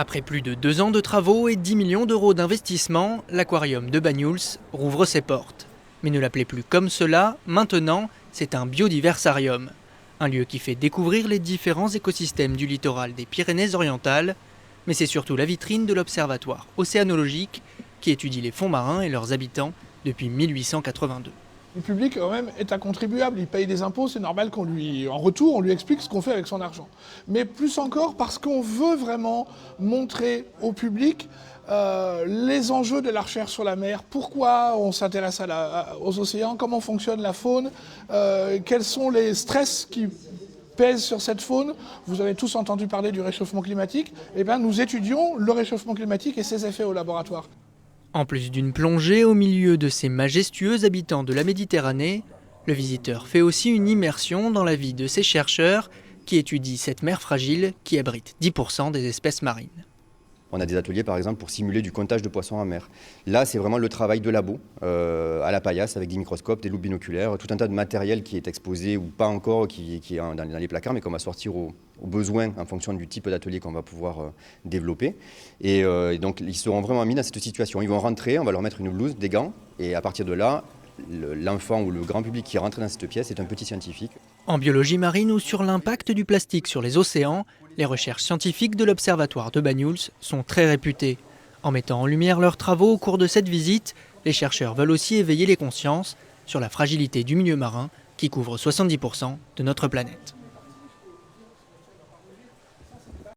Après plus de 2 ans de travaux et 10 millions d'euros d'investissement, l'aquarium de Banyuls rouvre ses portes. Mais ne l'appelez plus comme cela, maintenant c'est un biodiversarium. Un lieu qui fait découvrir les différents écosystèmes du littoral des Pyrénées-Orientales, mais c'est surtout la vitrine de l'Observatoire océanologique qui étudie les fonds marins et leurs habitants depuis 1882. Le public, quand même, est un contribuable. Il paye des impôts, c'est normal en retour, on lui explique ce qu'on fait avec son argent. Mais plus encore parce qu'on veut vraiment montrer au public les enjeux de la recherche sur la mer, pourquoi on s'intéresse aux océans, comment fonctionne la faune, quels sont les stress qui pèsent sur cette faune. Vous avez tous entendu parler du réchauffement climatique. Eh bien, nous étudions le réchauffement climatique et ses effets au laboratoire. En plus d'une plongée au milieu de ces majestueux habitants de la Méditerranée, le visiteur fait aussi une immersion dans la vie de ces chercheurs qui étudient cette mer fragile qui abrite 10% des espèces marines. On a des ateliers par exemple pour simuler du comptage de poissons en mer. Là c'est vraiment le travail de labo à la paillasse avec des microscopes, des loupes binoculaires, tout un tas de matériel qui est exposé ou pas encore, qui est dans les placards mais qu'on va sortir aux besoins en fonction du type d'atelier qu'on va pouvoir développer. Et donc ils seront vraiment mis dans cette situation. Ils vont rentrer, on va leur mettre une blouse, des gants et à partir de là, l'enfant ou le grand public qui rentre dans cette pièce est un petit scientifique. En biologie marine ou sur l'impact du plastique sur les océans, les recherches scientifiques de l'Observatoire de Banyuls sont très réputées. En mettant en lumière leurs travaux au cours de cette visite, les chercheurs veulent aussi éveiller les consciences sur la fragilité du milieu marin qui couvre 70% de notre planète.